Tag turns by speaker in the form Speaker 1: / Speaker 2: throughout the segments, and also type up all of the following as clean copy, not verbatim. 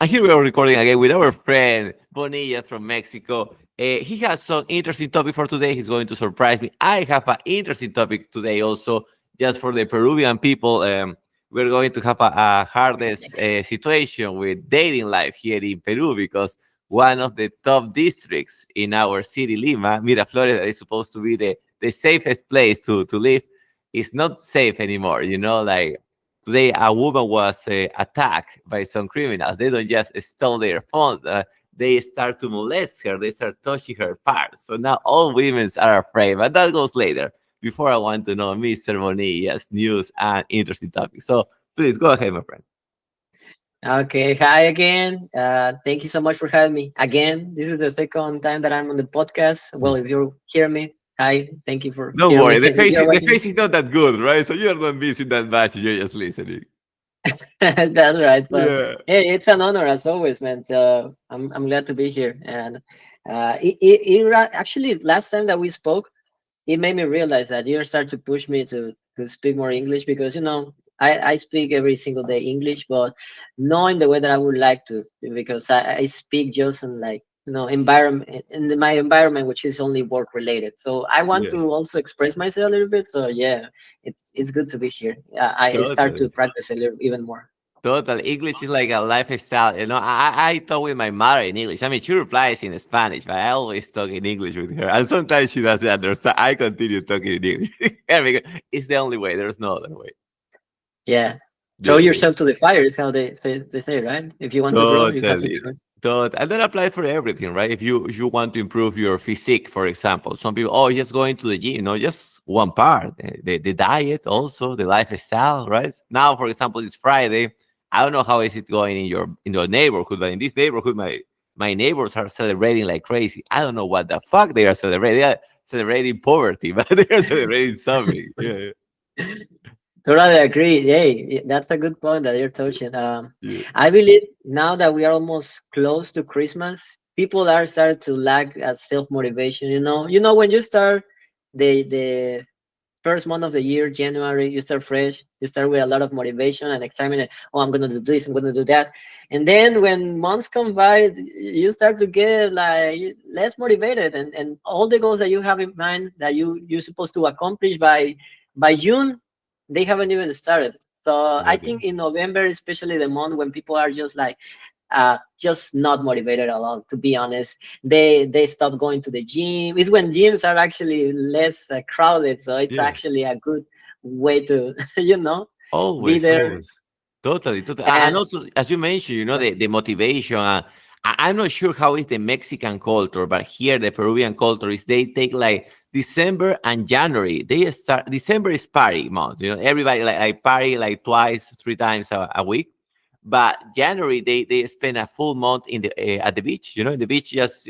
Speaker 1: And here we are recording again with our friend Bonilla from Mexico. He has some interesting topic for today. He's going to surprise me. I have an interesting topic today also, just for the Peruvian people. We're going to have a hardest situation with dating life here in Peru because one of the top districts in our city, Lima, Miraflores, that is supposed to be the safest place to live, is not safe anymore. Like today, a woman was attacked by some criminals. They don't just steal their phones. They start to molest her. They start touching her parts. So now all women are afraid. But that goes later. Before I want to know Mr. Bonilla's news and interesting topics. So please go ahead, my friend.
Speaker 2: Okay, hi again. Thank you so much for having me again. This is the second time that I'm on the podcast. Well, if you hear me, hi. Thank you for
Speaker 1: Don't
Speaker 2: hearing me.
Speaker 1: worry. The
Speaker 2: If
Speaker 1: face,
Speaker 2: you're
Speaker 1: the
Speaker 2: watching,
Speaker 1: face is not that good, right? So you're not missing that much. You're just listening.
Speaker 2: that's right. But
Speaker 1: Yeah.
Speaker 2: hey, it's an honor as always, man. So I'm glad to be here. And actually last time that we spoke, it made me realize that you start to push me to speak more English because I speak every single day English, but not in the way that I would like to because I speak just in like environment in my environment which is only work related. So I want
Speaker 1: Yeah.
Speaker 2: to also express myself a little bit. So yeah, it's good to be here. I start to
Speaker 1: Totally.
Speaker 2: practice a little even more.
Speaker 1: Total. English is like a lifestyle. I talk with my mother in English. I mean, she replies in Spanish, but I always talk in English with her. And sometimes she doesn't understand. I continue talking in English. Yeah, because it's the only way. There's no other way.
Speaker 2: Yeah, throw
Speaker 1: Yeah,
Speaker 2: yourself to the fire is how they say, right? If you want to grow, you have to
Speaker 1: totally.
Speaker 2: try.
Speaker 1: And that applies for everything, right? If you want to improve your physique, for example, some people, oh, just going to the gym, just one part. The diet also, the lifestyle, right? Now, for example, it's Friday. I don't know how is it going in your neighborhood, but in this neighborhood, my neighbors are celebrating like crazy. I don't know what the fuck they are celebrating. They are celebrating poverty, but they are celebrating something. Yeah,
Speaker 2: Totally agree. Hey, that's a good point that you're touching.
Speaker 1: yeah,
Speaker 2: I believe now that we are almost close to Christmas, people are starting to lack self motivation. When you start the first month of the year, January, you start fresh. You start with a lot of motivation and excitement. Oh, I'm gonna do this. I'm gonna do that. And then when months come by, you start to get like less motivated, and all the goals that you have in mind that you're supposed to accomplish by June, they haven't even started. So I
Speaker 1: okay.
Speaker 2: think in November, especially the month when people are just like just not motivated at all, to be honest. They stop going to the gym. It's when gyms are actually less crowded, so it's
Speaker 1: Yeah.
Speaker 2: actually a good way to you know be
Speaker 1: Always,
Speaker 2: there.
Speaker 1: always. Totally, totally. And
Speaker 2: And
Speaker 1: also, as you mentioned, the motivation. I'm not sure how is the Mexican culture, but here the Peruvian culture is they take like December and January. They start December is party month. Everybody like party like twice, three times a week. But January they spend a full month in the at the beach. In the beach, just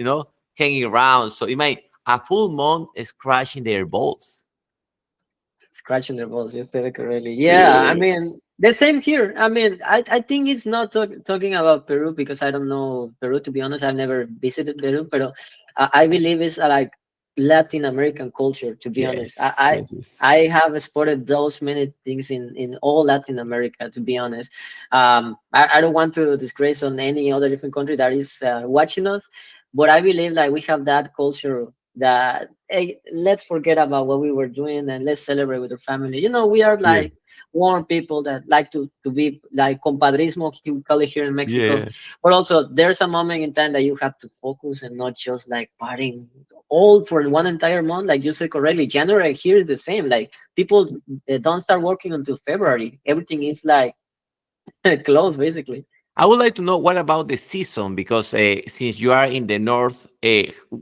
Speaker 1: hanging around. So it might a full month is crashing their balls.
Speaker 2: scratching their balls, you said it correctly. Yeah, I
Speaker 1: Yeah.
Speaker 2: mean the same here. I mean, I think it's not talking about Peru because I don't know Peru, to be honest. I've never visited Peru, but I believe it's like Latin American culture, to be honest.
Speaker 1: Yes,
Speaker 2: I
Speaker 1: yes, yes.
Speaker 2: I, I have spotted those many things in all Latin America, to be honest. I don't want to disgrace on any other different country that is watching us, but I believe like we have that culture that, hey, let's forget about what we were doing and let's celebrate with our family. We are
Speaker 1: Yeah,
Speaker 2: like warm people that like to be like compadrismo, we call it here in Mexico.
Speaker 1: yeah.
Speaker 2: But also there's a moment in time that you have to focus and not just like partying all for one entire month. Like you said correctly, January here is the same. Like people don't start working until February. Everything is like closed basically.
Speaker 1: I would like to know what about the season because since you are in the north,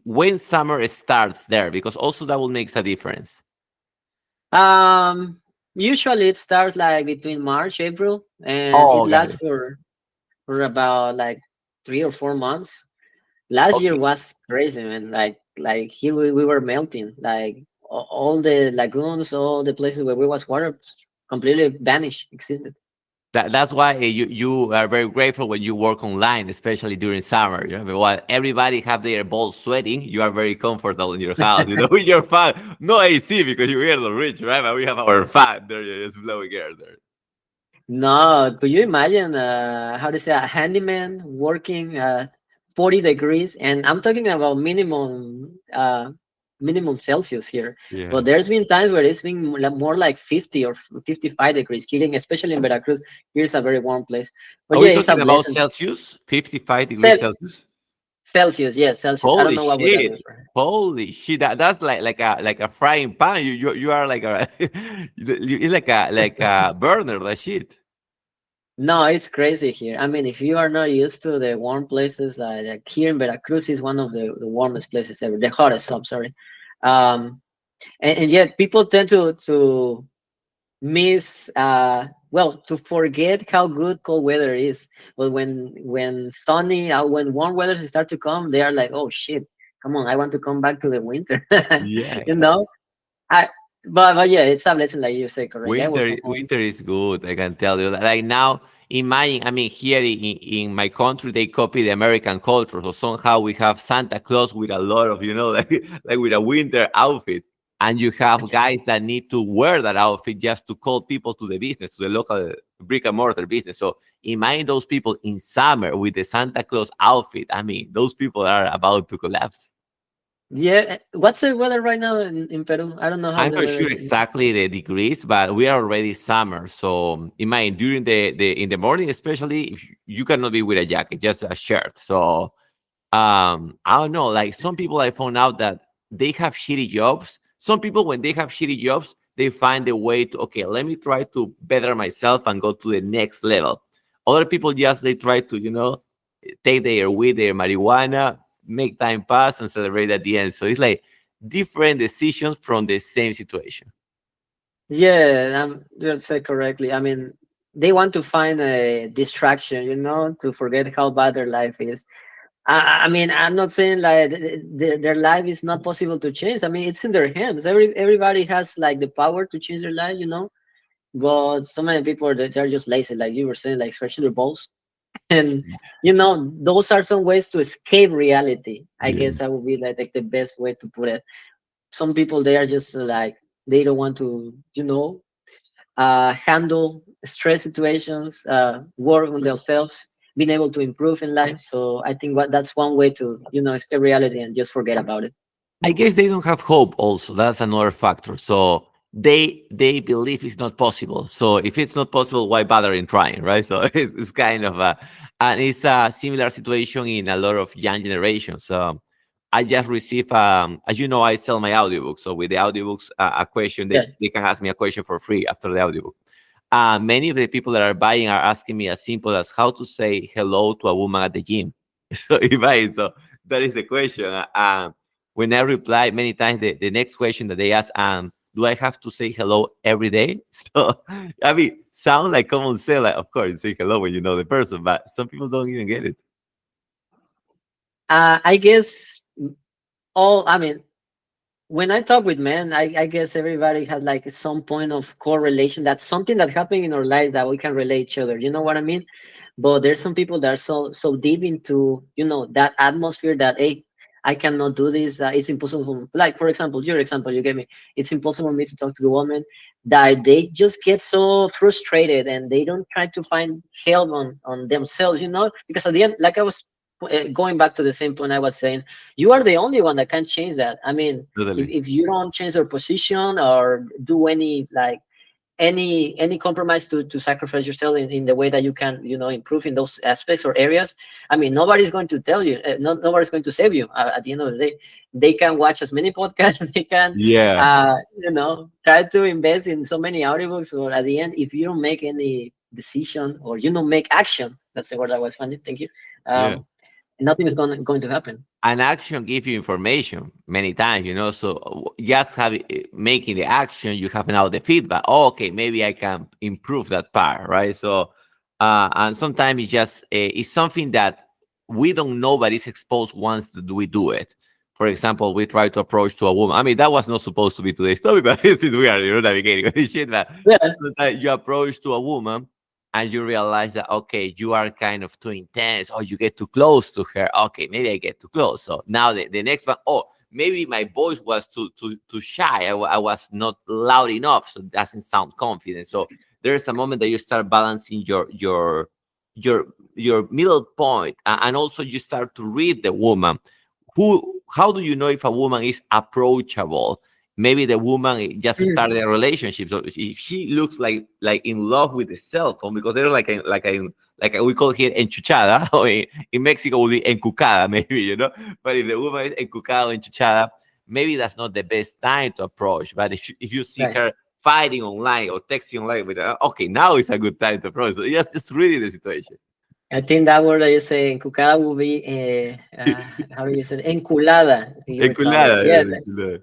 Speaker 1: when summer starts there, because also that will make a difference.
Speaker 2: Um, Usually it starts like between March, April, and it
Speaker 1: Oh, got
Speaker 2: lasts
Speaker 1: it.
Speaker 2: for about like 3 or 4 months. Last year
Speaker 1: Okay.
Speaker 2: was crazy, man. Like here we were melting. Like all the lagoons, all the places where we was water completely vanished, exceeded.
Speaker 1: That's why you are very grateful when you work online, especially during summer. While everybody have their balls sweating, you are very comfortable in your house. With your fan, no AC because you are the rich, right? But we have our fan there, just blowing air there.
Speaker 2: No, could you imagine how to say a handyman working 40 degrees? And I'm talking about minimum Celsius here.
Speaker 1: Yeah.
Speaker 2: But there's been times where it's been more like 50 or 55 degrees here, especially in Veracruz. Here's a very warm place. But
Speaker 1: Are we
Speaker 2: yeah, it's a
Speaker 1: talking about
Speaker 2: blessing.
Speaker 1: Celsius? 55 degrees
Speaker 2: Cel
Speaker 1: Celsius?
Speaker 2: Celsius, yes, Celsius. I don't
Speaker 1: Holy
Speaker 2: know what would that
Speaker 1: shit.
Speaker 2: mean for him.
Speaker 1: Holy shit. That's like a frying pan. You are like a it's like a burner, that shit.
Speaker 2: No, it's crazy here. I mean, if you are not used to the warm places, like here in Veracruz is one of the warmest places ever, the hottest, I'm sorry. Um, and yet people tend to miss well, to forget how good cold weather is. But when sunny when warm weather start to come, they are like, oh shit, come on, I want to come back to the winter.
Speaker 1: Yeah.
Speaker 2: You know, I but yeah, it's a blessing, like you say, correct. I will
Speaker 1: Winter
Speaker 2: come home.
Speaker 1: winter is good, I can tell you. Like now, imagine, I mean, here in my country, they copy the American culture. So somehow we have Santa Claus with a lot of, like with a winter outfit. And you have guys that need to wear that outfit just to call people to the business, to the local brick and mortar business. So imagine those people in summer with the Santa Claus outfit. I mean, those people are about to collapse.
Speaker 2: Yeah, what's the weather right now in Peru? I don't know how's
Speaker 1: I'm
Speaker 2: the
Speaker 1: not
Speaker 2: weather.
Speaker 1: sure exactly the degrees, but we are already summer. So imagine during the in the morning, especially if you cannot be with a jacket, just a shirt. So I don't know. Like some people, I found out that they have shitty jobs. Some people, when they have shitty jobs, they find a way to, okay, let me try to better myself and go to the next level. Other people just they try to take their weed, their marijuana, make time pass, and celebrate at the end. So it's like different decisions from the same situation.
Speaker 2: Yeah, you said correctly. I mean, they want to find a distraction, to forget how bad their life is. I mean, I'm not saying like their life is not possible to change. I mean, it's in their hands. Everybody has like the power to change their life. But so many people they're just lazy, like you were saying, like scratching their balls. And those are some ways to escape reality. I
Speaker 1: Yeah.
Speaker 2: guess that would be like the best way to put it. Some people they are just like they don't want to handle stress situations, work on themselves, being able to improve in life. So I think that's one way to escape reality and just forget about it.
Speaker 1: I guess they don't have hope also. That's another factor. So they believe it's not possible. So if it's not possible, why bother in trying, right? So it's kind of a and it's a similar situation in a lot of young generations. I just received as you know, I sell my audiobooks. So with the audiobooks, a question
Speaker 2: Yeah.
Speaker 1: they can ask me a question for free after the audiobook. Many of the people that are buying are asking me as simple as how to say hello to a woman at the gym. So if I so that is the question. When I reply many times, the next question that they ask, do I have to say hello every day? So I mean, sound like common sense. Like, of course, you say hello when you know the person, but some people don't even get it.
Speaker 2: I guess all. I mean, when I talk with men, I guess everybody has like some point of correlation. That's something that happened in our life that we can relate each other. You know what I mean? But there's some people that are so deep into that atmosphere that hey, I cannot do this. It's impossible. Like for example, your example you gave me, it's impossible for me to talk to the woman. That they just get so frustrated and they don't try to find help on themselves. Because at the end, like I was going back to the same point I was saying, you are the only one that can change that. I mean, if,
Speaker 1: Totally.
Speaker 2: if you don't change your position or do any like any compromise to sacrifice yourself in the way that you can improve in those aspects or areas. I mean, nobody's going to tell you, nobody's going to save you at the end of the day. They can watch as many podcasts as they can,
Speaker 1: Yeah,
Speaker 2: try to invest in so many audiobooks, or at the end, if you don't make any decision or you don't make action, that's the word I was finding, thank you.
Speaker 1: yeah.
Speaker 2: Nothing is going to happen.
Speaker 1: An action give you information many times, so just making the action, you have now the feedback. Oh, okay, maybe I can improve that part, right? So and sometimes it's something that we don't know, but it's exposed once that we do it. For example, we try to approach to a woman. I mean, that was not supposed to be today's topic, but since we are navigating this shit, but
Speaker 2: Yeah.
Speaker 1: sometimes you approach to a woman and you realize that okay, you are kind of too intense, or you get too close to her. Okay, maybe I get too close. So now the next one, oh, maybe my voice was too shy. I was not loud enough, so it doesn't sound confident. So there's a moment that you start balancing your middle point, and also you start to read the woman. How do you know if a woman is approachable? Maybe the woman just
Speaker 2: Mm,
Speaker 1: started a relationship, so if she looks like in love with the cell phone, because they're like we call here enchuchada, or in Mexico would be encucada, maybe, But if the woman is encucada or enchuchada, maybe that's not the best time to approach. But if you see
Speaker 2: right.
Speaker 1: her fighting online or texting online with her, okay, now is a good time to approach. So just reading the situation.
Speaker 2: I think that word that you say, encucada, will be, how do you say, enculada, you recall it.
Speaker 1: Enculada,
Speaker 2: Yeah,
Speaker 1: yes, enculada.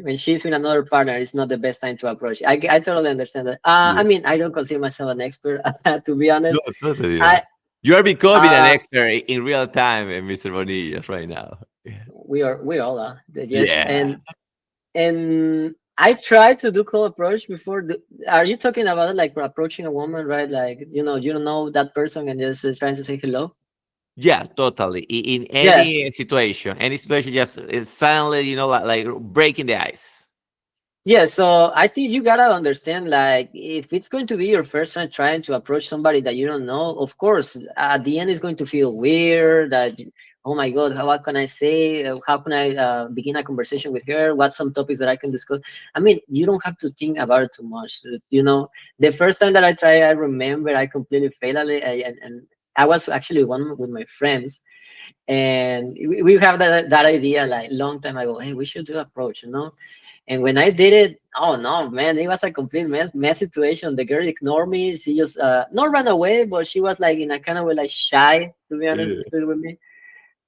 Speaker 2: when she's with another partner, it's not the best time to approach. I totally understand that. I
Speaker 1: Yeah.
Speaker 2: mean, I don't consider myself an expert, to be
Speaker 1: No,
Speaker 2: honest.
Speaker 1: totally. Yeah.
Speaker 2: I
Speaker 1: You are becoming an
Speaker 2: uh,
Speaker 1: expert in real time, Mr. Bonillas, right now. Yeah.
Speaker 2: we all are, yes,
Speaker 1: Yeah.
Speaker 2: and I tried to do cold approach before. Are you talking about like approaching a woman, right? Like, you don't know that person and just trying to say hello.
Speaker 1: Yeah, totally. In
Speaker 2: Yeah.
Speaker 1: any situation, just suddenly, like breaking the ice.
Speaker 2: Yeah, so I think you gotta understand, like, if it's going to be your first time trying to approach somebody that you don't know, of course, at the end it's going to feel weird. Oh my God, what can I say? How can I begin a conversation with her? What's some topics that I can discuss? I mean, you don't have to think about it too much. The first time that I tried, I remember I completely failed at it, and I was actually one with my friends, and we have that idea like long time ago. Hey, we should do approach. And when I did it, oh no, man, it was a complete mess situation. The girl ignored me. She just not ran away, but she was like in a kind of way like shy, to be honest, to
Speaker 1: Yeah.
Speaker 2: speak with me.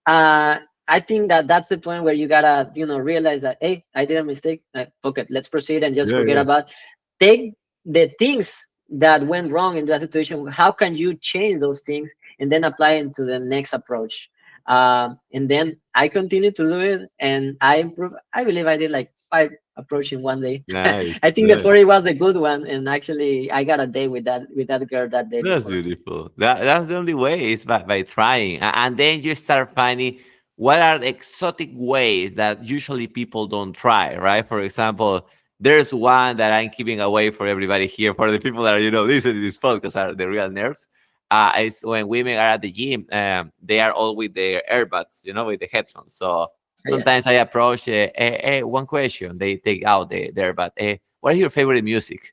Speaker 2: Uh, I think that that's the point where you gotta, realize that, hey, I did a mistake. Fuck it, let's proceed and just
Speaker 1: Yeah,
Speaker 2: forget
Speaker 1: yeah.
Speaker 2: about. Take the things that went wrong in that situation. How can you change those things and then apply it to the next approach? And then I continued to do it, and I improved. I believe I did like 5 approach in one day.
Speaker 1: Nice.
Speaker 2: I think the
Speaker 1: Nice.
Speaker 2: 40 was a good one, and actually I got a day with that girl that day
Speaker 1: That's
Speaker 2: before.
Speaker 1: beautiful. That's the only way is by trying. And then you start finding what are the exotic ways that usually people don't try, right? For example, there's one that I'm keeping away for everybody here, for the people that are, listening to this podcast are the real nerds. It's when women are at the gym, they are all with their earbuds, with the headphones. So
Speaker 2: Yeah.
Speaker 1: sometimes I approach, one question, they take out the earbud. What is your favorite music?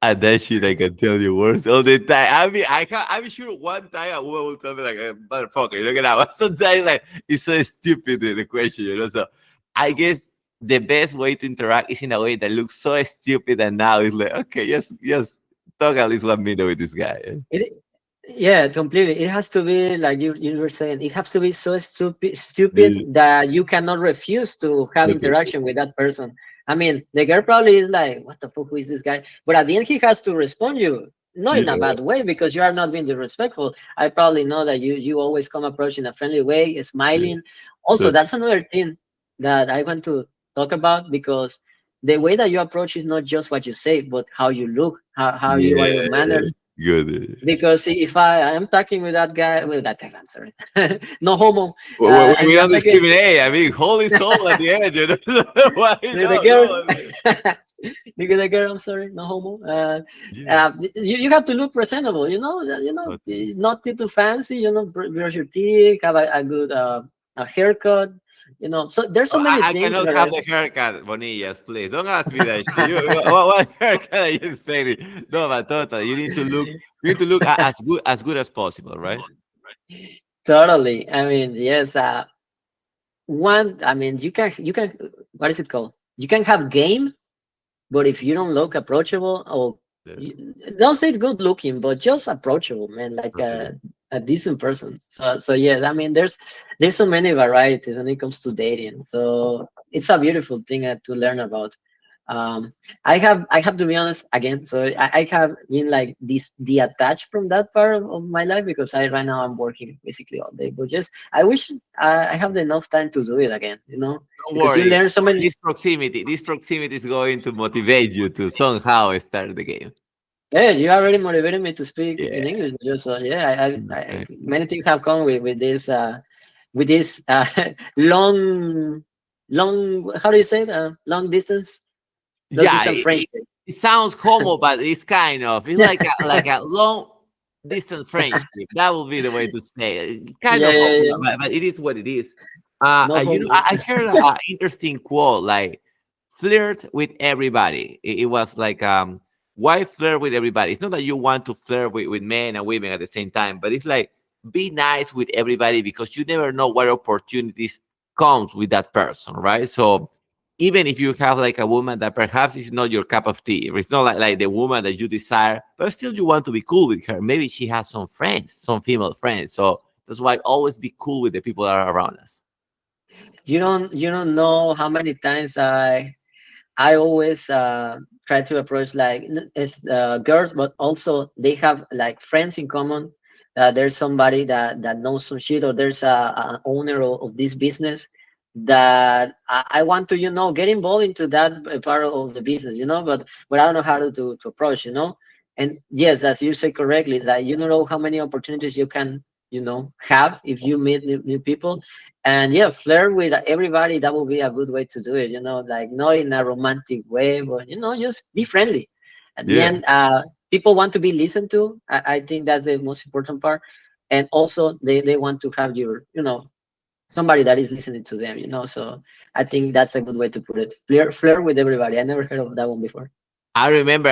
Speaker 1: And that shit, I can tell you words all the time. I mean, I'm sure one time a woman will tell me like, motherfucker, look at that. Sometimes like it's so stupid the question, So I guess the best way to interact is in a way that looks so stupid, and now it's like, okay, just talk at least 1 minute with this guy.
Speaker 2: It, yeah, completely. It has to be like you were saying. It has to be so stupid
Speaker 1: Yeah.
Speaker 2: that you cannot refuse to have
Speaker 1: Definitely.
Speaker 2: interaction with that person. I mean, the girl probably is like, "What the fuck? Who is this guy?" But at the end, he has to respond you, not in a
Speaker 1: Yeah,
Speaker 2: bad way because you are not being disrespectful. I probably know that you always come approach in a friendly way,
Speaker 1: yeah,
Speaker 2: smiling. Also,
Speaker 1: that,
Speaker 2: that's another thing that I want to talk about because the way that you approach is not just what you say, but how you look, how you are, your
Speaker 1: yeah,
Speaker 2: manners,
Speaker 1: good.
Speaker 2: because if I am talking with that guy, I'm sorry, no homo,
Speaker 1: We
Speaker 2: and
Speaker 1: don't
Speaker 2: I'm talking
Speaker 1: discriminate. I mean, whole is whole at the end. Why
Speaker 2: with the
Speaker 1: no,
Speaker 2: girl,
Speaker 1: no.
Speaker 2: with the girl, I'm sorry, no homo.
Speaker 1: Yeah.
Speaker 2: You have to look presentable, not too fancy, brush your teeth, have a good a haircut, So there's so
Speaker 1: Oh,
Speaker 2: many
Speaker 1: I
Speaker 2: things
Speaker 1: cannot
Speaker 2: that
Speaker 1: have the haircut, Bonillas, please. Don't ask me that shit. What haircut are you expecting? No, but totally. You need to look as good as possible, right?
Speaker 2: totally. I mean, yes. I mean, you can. What is it called? You can have game. But if you don't look approachable, or
Speaker 1: Yeah,
Speaker 2: don't say good looking, but just approachable, man, like
Speaker 1: totally.
Speaker 2: a decent person. So yeah, I mean, there's so many varieties when it comes to dating. So it's a beautiful thing to learn about. Um, I have to be honest again. So I have been like this detached from that part of my life because I right now I'm working basically all day. But just I wish I have enough time to do it again.
Speaker 1: Don't
Speaker 2: Because you
Speaker 1: worry.
Speaker 2: learn so many.
Speaker 1: This proximity is going to motivate you to somehow start the game.
Speaker 2: Yeah, you already motivated me to speak in
Speaker 1: Yeah.
Speaker 2: English. Just yeah,
Speaker 1: Okay.
Speaker 2: many things have come with this long, long. How do you say it? Long distance
Speaker 1: Yeah,
Speaker 2: friendship.
Speaker 1: it sounds homo, but it's kind of it's like a long distance friendship. That will be the way to say it. Kind
Speaker 2: Yeah,
Speaker 1: of
Speaker 2: yeah,
Speaker 1: homo,
Speaker 2: yeah.
Speaker 1: but it is what it is.
Speaker 2: No homo.
Speaker 1: I heard an interesting quote like flirt with everybody. It was like why flirt with everybody? It's not that you want to flirt with men and women at the same time, but it's like be nice with everybody because you never know what opportunities comes with that person, right? So even if you have like a woman that perhaps is not your cup of tea, it's not like the woman that you desire, but still you want to be cool with her. Maybe she has some friends, some female friends. So that's why always be cool with the people that are around us.
Speaker 2: You don't know how many times I always try to approach like it's girls, but also they have like friends in common. There's somebody that knows some shit, or there's a owner of this business that I want to get involved into that part of the business, but I don't know how to approach, And yes, as you say correctly, that you don't know how many opportunities you can have if you meet new people. And yeah, flirt with everybody, that would be a good way to do it, like not in a romantic way, but just be friendly. At the
Speaker 1: Yeah.
Speaker 2: end, people want to be listened to. I think that's the most important part. And also they want to have somebody that is listening to them, so I think that's a good way to put it. Flirt with everybody. I never heard of that one before.
Speaker 1: I remember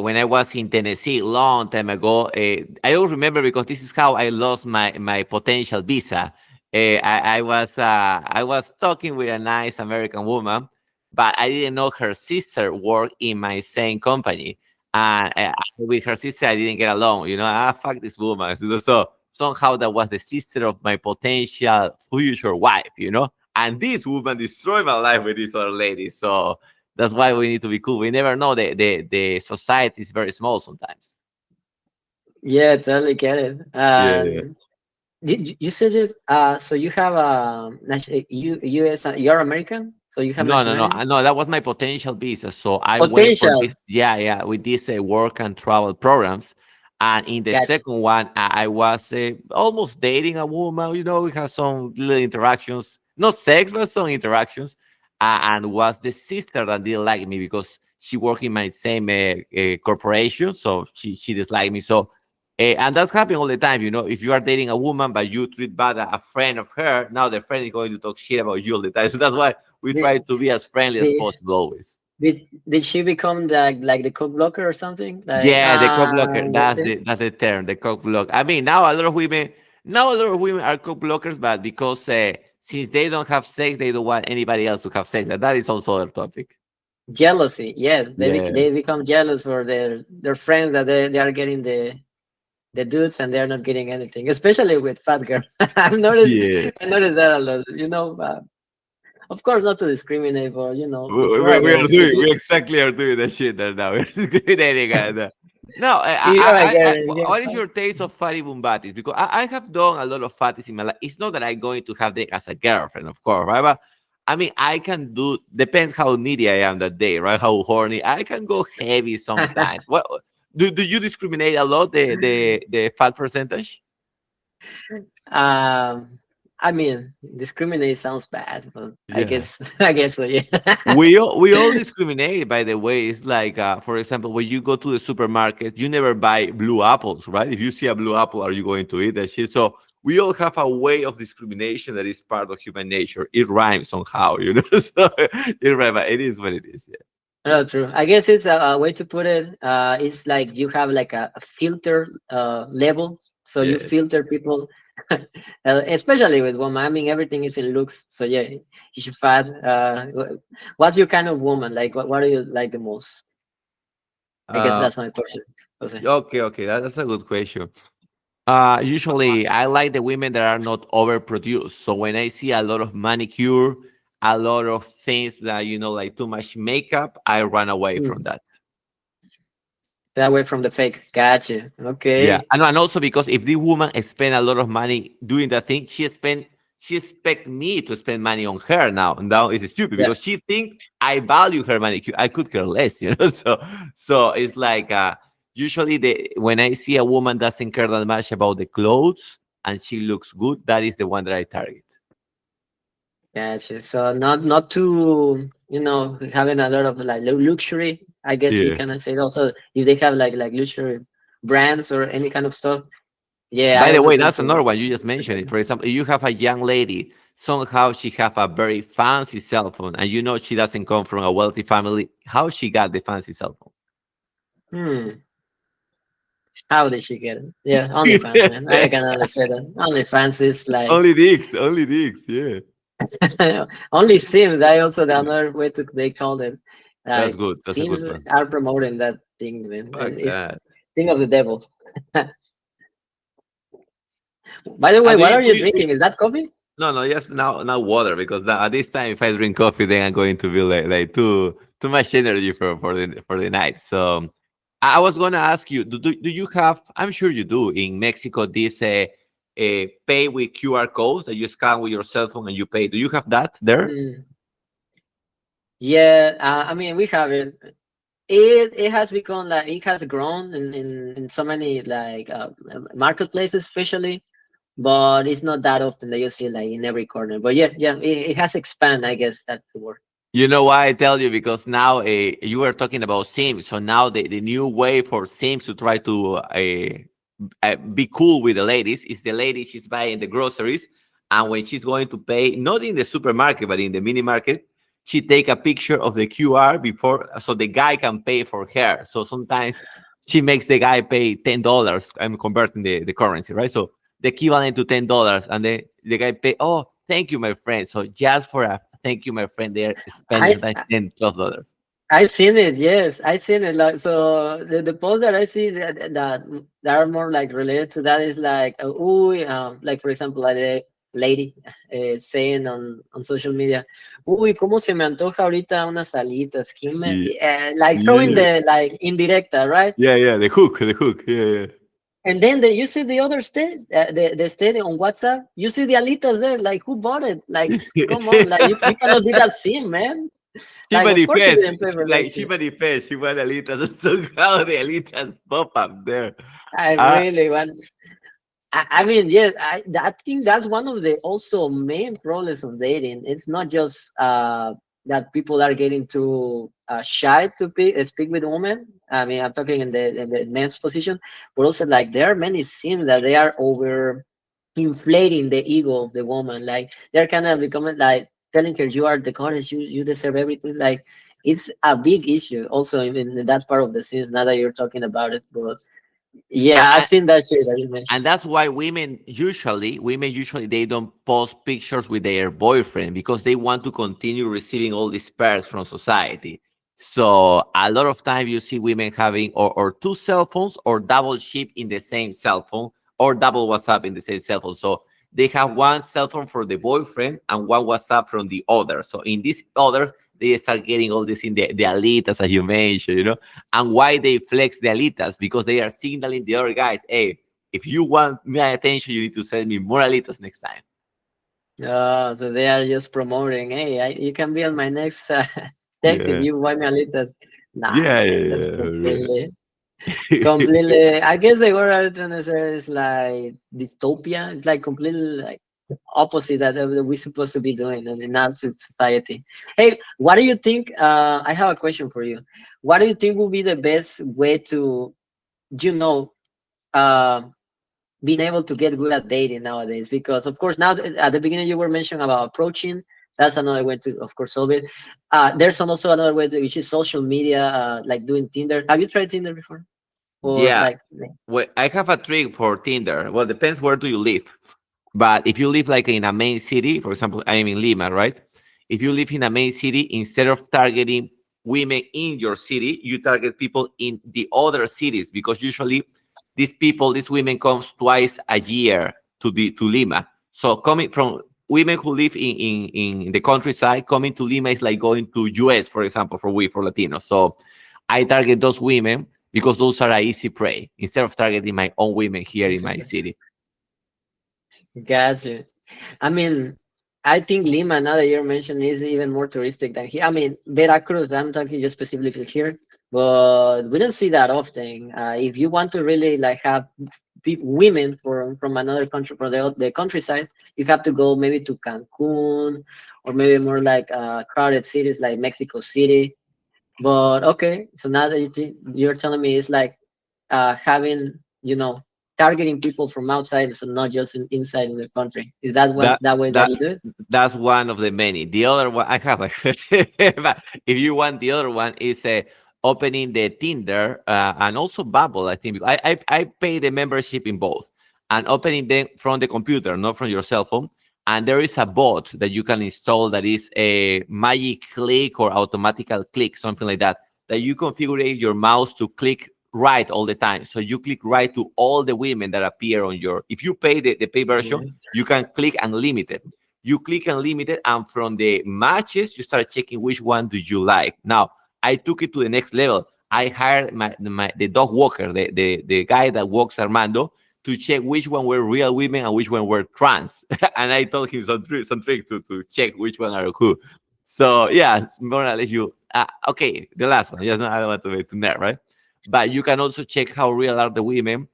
Speaker 1: when I was in Tennessee long time ago. I don't remember because this is how I lost my potential visa. I was talking with a nice American woman, but I didn't know her sister worked in my same company. And with her sister, I didn't get along. Fuck this woman. So somehow that was the sister of my potential future wife. And this woman destroyed my life with this other lady. So that's why we need to be cool. We never know. The society is very small sometimes.
Speaker 2: Yeah, totally get it.
Speaker 1: Yeah.
Speaker 2: You said this. So you have you U.S. You're American, so you have
Speaker 1: No, no, no,
Speaker 2: nationality.
Speaker 1: no. That was my potential visa. So I went for
Speaker 2: Potential.
Speaker 1: this. Yeah, yeah, with these work and travel programs. And in the
Speaker 2: Gotcha.
Speaker 1: second one, I was almost dating a woman. We had some little interactions, not sex, but some interactions. And was the sister that didn't like me because she worked in my same corporation, so she disliked me. So, and that's happening all the time. If you are dating a woman but you treat bad a friend of her, now the friend is going to talk shit about you all the time. So that's why we
Speaker 2: Did,
Speaker 1: try to be as friendly as
Speaker 2: did,
Speaker 1: possible always.
Speaker 2: did she become like the cook blocker or something? Like
Speaker 1: Yeah, the cock blocker.
Speaker 2: that's
Speaker 1: That's
Speaker 2: it.
Speaker 1: the term, the cock block. I mean, now a lot of women are cock blockers, but because since they don't have sex, they don't want anybody else to have sex. And that is also a topic.
Speaker 2: Jealousy. Yes,
Speaker 1: Yeah,
Speaker 2: they become jealous for their friends that they are getting the dudes and they're not getting anything, especially with fat girl.
Speaker 1: yeah.
Speaker 2: I noticed that a lot. Of course, not to discriminate, but if
Speaker 1: We,
Speaker 2: you are
Speaker 1: we, we are
Speaker 2: getting
Speaker 1: doing we exactly are doing that shit there now. We're discriminating no,
Speaker 2: if you are getting
Speaker 1: what is
Speaker 2: fat.
Speaker 1: your taste of fatty bumbatis? Because I have done a lot of fatties in my life. It's not that I'm going to have them as a girlfriend, of course, right? But I mean, I can do depends how needy I am that day, right? How horny I can go heavy sometimes. What do you discriminate a lot the fat percentage?
Speaker 2: Um, I mean, discriminate sounds bad, but I
Speaker 1: Yeah.
Speaker 2: guess I guess so. Yeah.
Speaker 1: We all discriminate, by the way. It's like, for example, when you go to the supermarket, you never buy blue apples, right? If you see a blue apple, are you going to eat that shit? So we all have a way of discrimination that is part of human nature. It rhymes somehow. So it rhymes, but it is what it is.
Speaker 2: No, true. I guess it's a way to put it. It's like you have like a filter level, so you
Speaker 1: Yeah.
Speaker 2: filter people, especially with women. I mean, everything is in looks. So yeah, you should fat. What's your kind of woman? Like, what do you like the most? I guess
Speaker 1: Uh,
Speaker 2: that's my question, Jose.
Speaker 1: okay, okay, that's a good question. Usually, I like the women that are not overproduced. So when I see a lot of manicure, a lot of things that like too much makeup, I run away
Speaker 2: Hmm.
Speaker 1: from that.
Speaker 2: That way from the fake. Gotcha.
Speaker 1: Yeah,
Speaker 2: Okay.
Speaker 1: and also because if the woman spend a lot of money doing that thing, she expect me to spend money on her now. Now it's stupid
Speaker 2: Yeah.
Speaker 1: because she think I value her money. I could care less. So it's like usually when I see a woman doesn't care that much about the clothes and she looks good, that is the one that I target.
Speaker 2: Gotcha. So not too, having a lot of like luxury. I guess we
Speaker 1: Yeah.
Speaker 2: cannot say it. Also, if they have like luxury brands or any kind of stuff, yeah, I
Speaker 1: By the
Speaker 2: also
Speaker 1: way,
Speaker 2: tend
Speaker 1: that's another
Speaker 2: to
Speaker 1: one you just mentioned. It. For example, you have a young lady. Somehow she have a very fancy cell phone, and you know she doesn't come from a wealthy family. How she got the fancy cell
Speaker 2: hmm. How did she get it? Yeah, OnlyFans,
Speaker 1: phone?
Speaker 2: man. I can only say that. OnlyFans is like
Speaker 1: Only dicks, only dicks. Yeah,
Speaker 2: only Sims. I also the another way to they called it.
Speaker 1: that's
Speaker 2: Like
Speaker 1: good. That's a
Speaker 2: Sims
Speaker 1: good one.
Speaker 2: are promoting that thing, man.
Speaker 1: Fuck
Speaker 2: It's
Speaker 1: that.
Speaker 2: thing of the devil. By the way,
Speaker 1: Do
Speaker 2: what
Speaker 1: you,
Speaker 2: are
Speaker 1: do
Speaker 2: you
Speaker 1: you,
Speaker 2: drinking? Is that coffee?
Speaker 1: no, no, just now water because at this time if I drink coffee, then I'm going to be like too much energy for the night. So I was gonna ask you, do you have? I'm sure you do in Mexico this pay with QR codes that you scan with your cell phone and you pay. Do you have that there?
Speaker 2: Mm. Yeah, I mean we have it. It has become like it has grown in so many like marketplaces, especially, but it's not that often that you see like in every corner. But yeah, yeah, it has expanded. I guess that's the word.
Speaker 1: You know why I tell you? Because now you were talking about Sims. So now the new way for Sims to try to be cool with the ladies is the lady she's buying the groceries. And when she's going to pay, not in the supermarket, but in the mini market, she take a picture of the QR before so the guy can pay for her. So sometimes she makes the guy pay $10. I'm converting the currency, right? So the equivalent to $10. And then the guy pay, oh, thank you, my friend. So just for a thank you, my friend, they're spending
Speaker 2: I
Speaker 1: sometimes $10, $12.
Speaker 2: I've seen it. Yes, I've seen it. Like so, the posts that I see that are more like related to that is like, ooh, like for example, like a lady saying on social media, uy, cómo se me antoja ahorita unas alitas,
Speaker 1: Yeah,
Speaker 2: like throwing
Speaker 1: yeah,
Speaker 2: the like indirecta, right?
Speaker 1: yeah, yeah. The hook. Yeah, yeah.
Speaker 2: And then you see the other state, the state on WhatsApp, you see the alitas there. Like, who bought it? Like, come on, like you cannot be that sim, man.
Speaker 1: She
Speaker 2: Like, of course you
Speaker 1: manifests.
Speaker 2: didn't pay for that
Speaker 1: She
Speaker 2: shit.
Speaker 1: manifests. She want alitas, and somehow the alitas pop up there.
Speaker 2: I
Speaker 1: Uh,
Speaker 2: really want. I mean, yes, I think that's one of the also main problems of dating. It's not just that people are getting too shy to speak with women. I mean, I'm talking in the men's position, but also like there are many scenes that they are over inflating the ego of the woman. Like they're kind of becoming like telling her you are the goddess, you deserve everything. Like it's a big issue also in that part of the scenes. Now that you're talking about it, but yeah, I've
Speaker 1: I,
Speaker 2: seen that shit that you mentioned.
Speaker 1: and that's why women usually they don't post pictures with their boyfriend because they want to continue receiving all these perks from society. So a lot of time you see women having or two cell phones or double chip in the same cell phone or double WhatsApp in the same cell phone. So they have one cell phone for the boyfriend and one WhatsApp from the other. So in this other they start getting all this in the alitas as you mentioned, and why they flex the alitas because they are signaling the other guys, hey, if you want my attention, you need to send me more alitas next time.
Speaker 2: So they are just promoting, hey, you can be on my next text if
Speaker 1: Yeah,
Speaker 2: you buy me a little. Nah,
Speaker 1: yeah,
Speaker 2: man, that's
Speaker 1: yeah,
Speaker 2: completely,
Speaker 1: yeah.
Speaker 2: completely. I guess the word I'm trying to say is like dystopia. It's like completely like opposite that we're supposed to be doing in our society. Hey, what do you think? I have a question for you. What do you think would be the best way to, you know, uh, being able to get good at dating nowadays? Because of course now at the beginning you were mentioning about approaching. That's another way to of course solve it. There's also another way to which is social media, like doing Tinder. Have you tried Tinder before? Or
Speaker 1: Yeah.
Speaker 2: like
Speaker 1: Well, I have a trick for Tinder. Well, depends where do you live. But if you live like in a main city, for example, I'm in Lima, right? If you live in a main city, instead of targeting women in your city, you target people in the other cities because usually these women comes twice a year to Lima. So coming from women who live in the countryside, coming to Lima is like going to US, for example, for Latinos. So I target those women because those are a easy prey instead of targeting my own women here in my city.
Speaker 2: gotcha. I mean, I think Lima, now that you're mentioning, is even more touristic than here. I mean, Veracruz, I'm talking just specifically here, but we don't see that often. If you want to really like have women from another country, from the countryside, you have to go maybe to Cancun or maybe more like crowded cities like Mexico City. But okay, so now that you're telling me it's like having, targeting people from outside, so not just inside in the country. Is that one
Speaker 1: That
Speaker 2: that way that
Speaker 1: that
Speaker 2: you do it?
Speaker 1: that's one of the many. The other one I have, but if you want the other one is opening the Tinder and also Bumble. I think I pay the membership in both and opening them from the computer, not from your cell phone. And there is a bot that you can install that is a magic click or automatical click, something like that. That you configure your mouse to click right all the time. So you click right to all the women that appear on your. If you pay the pay version,
Speaker 2: Yeah.
Speaker 1: you can click unlimited. You click unlimited, and from the matches, you start checking which one do you like. Now, I took it to the next level. I hired the dog walker, the guy that walks Armando, to check which one were real women and which one were trans. And I told him some tricks to check which one are who. So yeah, it's more or less you. Okay, the last one. Yes, no, I don't want to be too nerd, right? But you can also check how real are the women.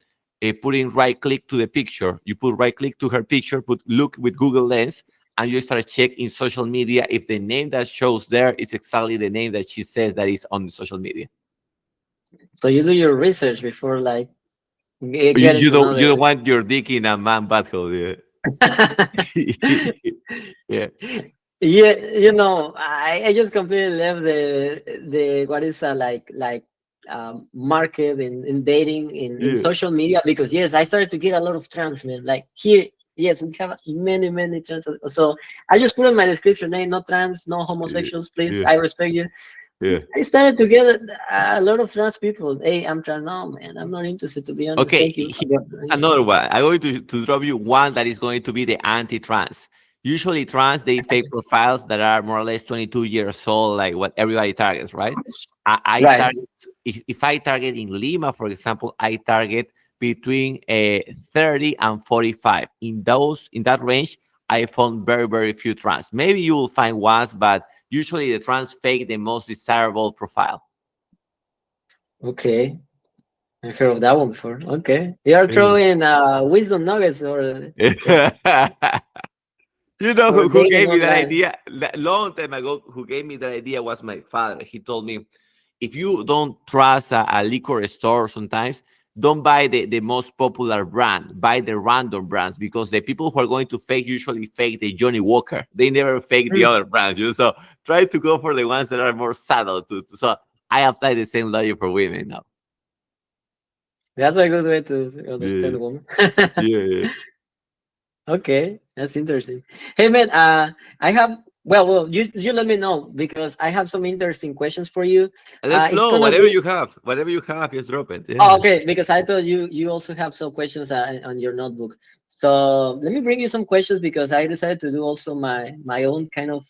Speaker 1: Putting right click to the picture, you put right click to her picture, put look with Google Lens, and you start check in social media if the name that shows there is exactly the name that she says that is on the social media.
Speaker 2: So you do your research before like
Speaker 1: You,
Speaker 2: getting
Speaker 1: you
Speaker 2: to know
Speaker 1: don't you don't
Speaker 2: the.
Speaker 1: want your dick in a man butthole. Yeah. Yeah.
Speaker 2: Yeah, I just completely left the what is like market in dating in
Speaker 1: Yeah.
Speaker 2: social media, because yes, I started to get a lot of trans men like here. Yes, we have many trans. So I just put in my description, hey, no trans, no
Speaker 1: Yeah.
Speaker 2: homosexuals, please.
Speaker 1: Yeah.
Speaker 2: I respect you.
Speaker 1: Yeah.
Speaker 2: I started to get a lot of trans people. Hey, I'm trans. No, man, I'm not interested, to be honest.
Speaker 1: Okay,
Speaker 2: Thank you.
Speaker 1: here's another one. I'm going to drop you one that is going to be the anti-trans. Usually, trans they fake profiles that are more or less 22 years old, like what everybody targets, right? I
Speaker 2: Right.
Speaker 1: target if I target in Lima, for example, I target between 30 and 45. In that range, I found very few trans. Maybe you will find ones, but usually the trans fake the most desirable profile.
Speaker 2: Okay. I heard of that one before. Okay. You are throwing wisdom nuggets
Speaker 1: You know
Speaker 2: for
Speaker 1: who
Speaker 2: dating
Speaker 1: gave me that
Speaker 2: online.
Speaker 1: idea? Long time ago, who gave me that idea was my father. He told me, if you don't trust a liquor store sometimes, don't buy the most popular brand. Buy the random brands because the people who are going to fake usually fake the Johnny Walker. They never fake the
Speaker 2: Mm,
Speaker 1: other brands. So try to go for the ones that are more subtle. So I apply the same logic for women now.
Speaker 2: that's a good way to understand
Speaker 1: Yeah,
Speaker 2: a woman.
Speaker 1: yeah, yeah.
Speaker 2: Okay, that's interesting. Hey man, I have well, you let me know because I have some interesting questions for you.
Speaker 1: Let's
Speaker 2: It's
Speaker 1: flow.
Speaker 2: gonna be
Speaker 1: Whatever you have, just drop it.
Speaker 2: oh,
Speaker 1: Yeah.
Speaker 2: okay, because I thought you also have some questions on your notebook. So let me bring you some questions because I decided to do also my own kind of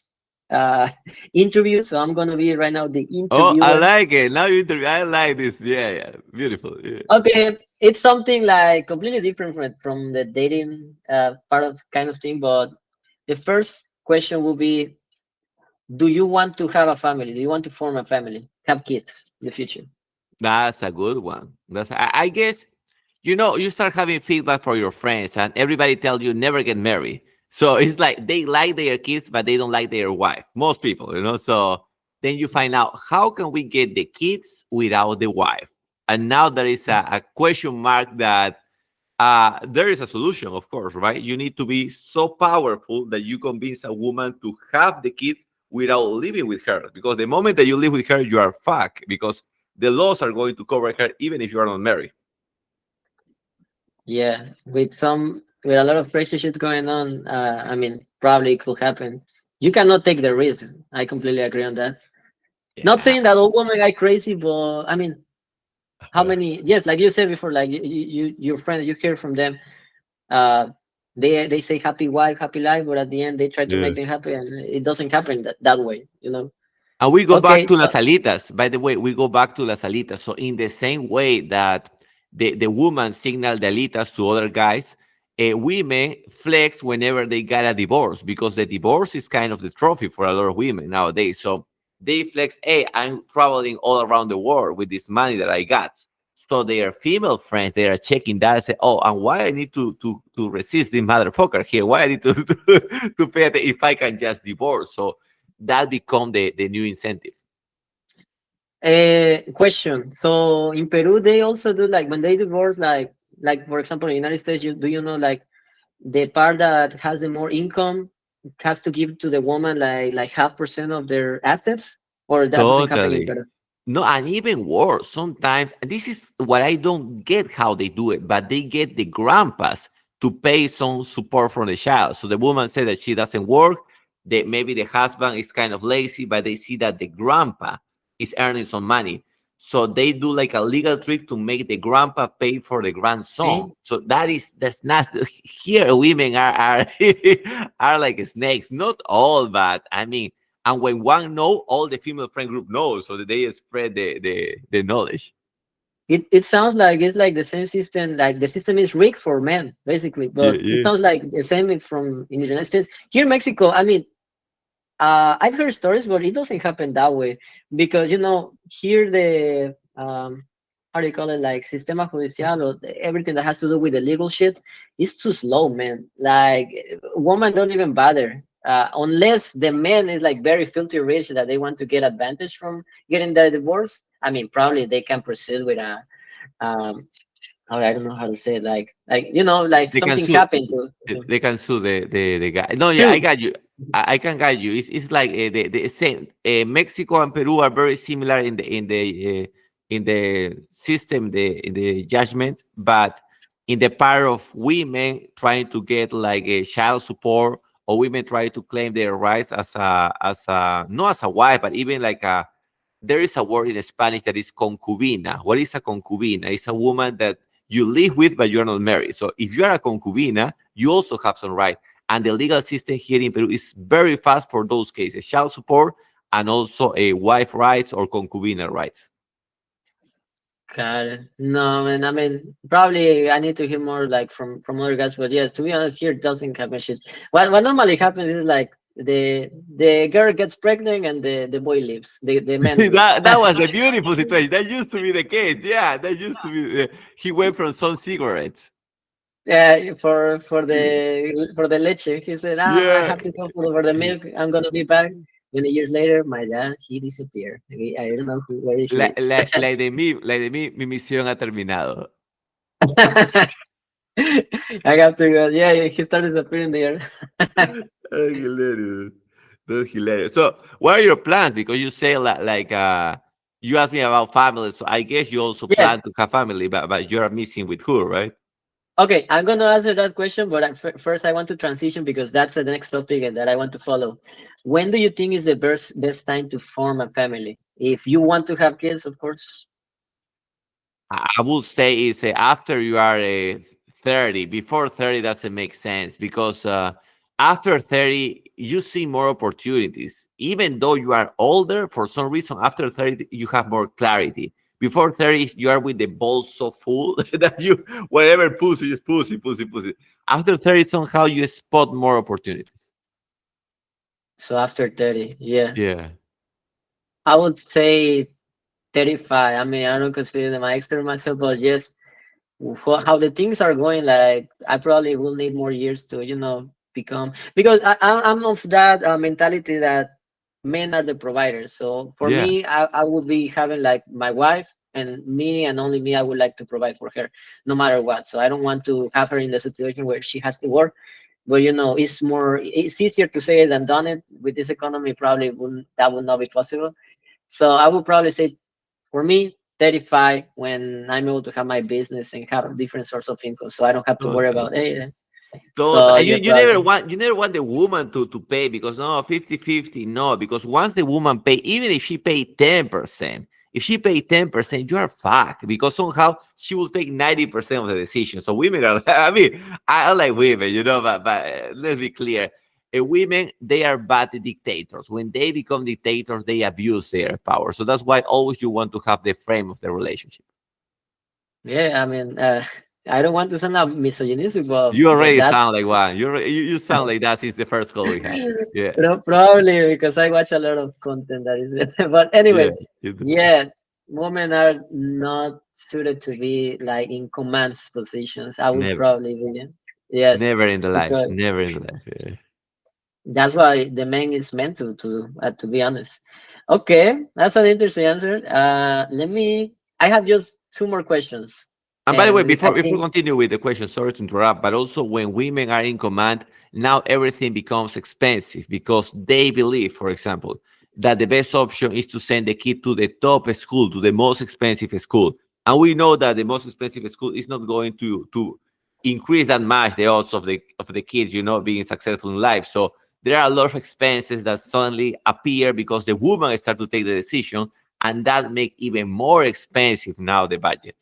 Speaker 2: uh interview. So I'm gonna be right now the
Speaker 1: Oh, I
Speaker 2: interviewer.
Speaker 1: like it. Now you interview. I like this. Yeah, yeah. Beautiful. Yeah.
Speaker 2: Okay, it's something like completely different from the dating part of kind of thing, but the first question will be: do you want to have a family? Do you want to form a family, have kids in the future?
Speaker 1: That's a good one. I guess, you start having feedback from your friends, and everybody tells you never get married. So it's like they like their kids, but they don't like their wife. Most people. So then you find out how can we get the kids without the wife? And now there is a question mark that there is a solution, of course, right? You need to be so powerful that you convince a woman to have the kids without living with her. Because the moment that you live with her, you are fucked because the laws are going to cover her even if you are not married.
Speaker 2: Yeah, with a lot of crazy shit going on, I mean, probably it could happen. You cannot take the risk. I completely agree on that. Not
Speaker 1: Yeah.
Speaker 2: saying that all women are crazy, but I mean, how many? Yes, like you said before, like your friends, you hear from them. Uh, they say happy wife, happy life, but at the end they try to
Speaker 1: Yeah.
Speaker 2: make them happy, and it doesn't happen that way.
Speaker 1: And we go back
Speaker 2: Okay,
Speaker 1: to
Speaker 2: so
Speaker 1: las alitas. By the way, we go back to las alitas. So in the same way that the woman signal the alitas to other guys, women flex whenever they got a divorce because the divorce is kind of the trophy for a lot of women nowadays. So they flex, hey, I'm traveling all around the world with this money that I got. So their female friends, they are checking that and say, oh, and why I need to resist this motherfucker here? Why I need to pay if I can just divorce? So that become the new incentive.
Speaker 2: Question. So in Peru, they also do like when they divorce, like for example, in the United States, do you know like the part that has the more income has to give to the woman like 0.5% of their assets, or that doesn't happen in
Speaker 1: Totally.
Speaker 2: Peru?
Speaker 1: No, and even worse, sometimes this is what I don't get how they do it, but they get the grandpas to pay some support from the child. So the woman said that she doesn't work, that maybe the husband is kind of lazy, but they see that the grandpa is earning some money. So they do like a legal trick to make the grandpa pay for the grandson.
Speaker 2: See?
Speaker 1: So that's not here. Women are are like snakes. Not all, but I mean, and when one know, all the female friend group knows, so that they spread the knowledge.
Speaker 2: It sounds like it's like the same system. Like the system is rigged for men, basically.
Speaker 1: Yeah,
Speaker 2: But it
Speaker 1: yeah.
Speaker 2: sounds like the same from in the United States. Here in Mexico, I mean, I've heard stories, but it doesn't happen that way because here the how do you call it, like sistema judicial or everything that has to do with the legal shit is too slow, man. Like women don't even bother unless the man is like very filthy rich that they want to get advantage from getting the divorce. I mean, probably they can proceed with a um. I don't know how to say it. Like like
Speaker 1: They can
Speaker 2: something
Speaker 1: sue.
Speaker 2: happened to
Speaker 1: They can sue the guy. No, yeah, I
Speaker 2: sue.
Speaker 1: got you. I can guide you. It's like the same. Mexico and Peru are very similar in the system, in the judgment, but in the part of women trying to get like a child support, or women try to claim their rights as a not as a wife, but even like a, there is a word in Spanish that is concubina. What is a concubina? It's a woman that you live with, but you're not married. So if you are a concubina, you also have some right. And the legal system here in Peru is very fast for those cases, child support and also a wife rights or concubina rights.
Speaker 2: Got it. No, man. I mean, probably I need to hear more like from other guys. But yeah, to be honest, here doesn't happen shit. What normally happens is like the girl gets pregnant and the boy leaves. The man leaves.
Speaker 1: That was a beautiful situation. That used to be the case. Yeah, that used to be. He went from some cigarettes.
Speaker 2: Yeah, for the leche. He said, I
Speaker 1: Yeah.
Speaker 2: have to go for the milk. I'm gonna be back. 20 years later, my dad he disappeared. I don't know where he is.
Speaker 1: La de mi misión ha terminado.
Speaker 2: I have to go. Yeah, he started disappearing there.
Speaker 1: Hilarious. That's hilarious. So, what are your plans? Because you say you asked me about family, so I guess you also
Speaker 2: Yeah.
Speaker 1: plan to have family, but you're missing with who, right?
Speaker 2: Okay, I'm gonna answer that question, but first I want to transition because that's the next topic that I want to follow. When do you think is the best time to form a family? If you want to have kids, of course.
Speaker 1: I would say it's after you are 30. Before 30 doesn't make sense because after 30 you see more opportunities. Even though you are older, for some reason after 30 you have more clarity. Before 30 you are with the balls so full that you whatever pussy is pussy, pussy, pussy. After 30 somehow you spot more opportunities.
Speaker 2: So after 30, yeah,
Speaker 1: Yeah.
Speaker 2: I would say 35. I mean, I don't consider my extra myself, but just how the things are going, like I probably will need more years to become, because I'm of that mentality that men are the providers. So for
Speaker 1: Yeah.
Speaker 2: me, I would be having like my wife and me and only me. I would like to provide for her no matter what. So I don't want to have her in the situation where she has to work. But it's easier to say it than done it. With this economy, probably wouldn't that would not be possible. So I would probably say for me, 35 when I'm able to have my business and have different source of income, so I don't have to worry
Speaker 1: Total.
Speaker 2: about it.
Speaker 1: Total.
Speaker 2: So
Speaker 1: And
Speaker 2: yeah,
Speaker 1: never
Speaker 2: probably.
Speaker 1: want the woman to pay because no 50-50, no, because once the woman pay, even if she pay 10%, if she pay 10%, you are fucked because somehow she will take 90% of the decision. So women are I mean, I like women, but let's be clear. Women, they are bad dictators. When they become dictators, they abuse their power. So that's why always you want to have the frame of the relationship.
Speaker 2: Yeah, I mean, I don't want to sound out misogynistic,
Speaker 1: You
Speaker 2: but
Speaker 1: already
Speaker 2: that's
Speaker 1: sound like one. You sound like that since the first call we had. Yeah.
Speaker 2: probably because I watch a lot of content that is. But
Speaker 1: Yeah,
Speaker 2: anyways,
Speaker 1: you do.
Speaker 2: yeah, women are not suited to be like in command positions. I would
Speaker 1: Never,
Speaker 2: probably be. Yes,
Speaker 1: never in the life,
Speaker 2: because
Speaker 1: never in the life. Yeah.
Speaker 2: that's why the man is meant to be honest. Okay, that's an interesting answer. Let me. I have just two more questions,
Speaker 1: And by the way,
Speaker 2: and I
Speaker 1: before
Speaker 2: think
Speaker 1: continue with the question, sorry to interrupt, but also when women are in command, now everything becomes expensive because they believe, for example, that the best option is to send the kid to the top school, to the most expensive school. And we know that the most expensive school is not going to increase that much the odds of the kids, being successful in life. So there are a lot of expenses that suddenly appear because the woman start to take the decision, and that make even more expensive now the budget.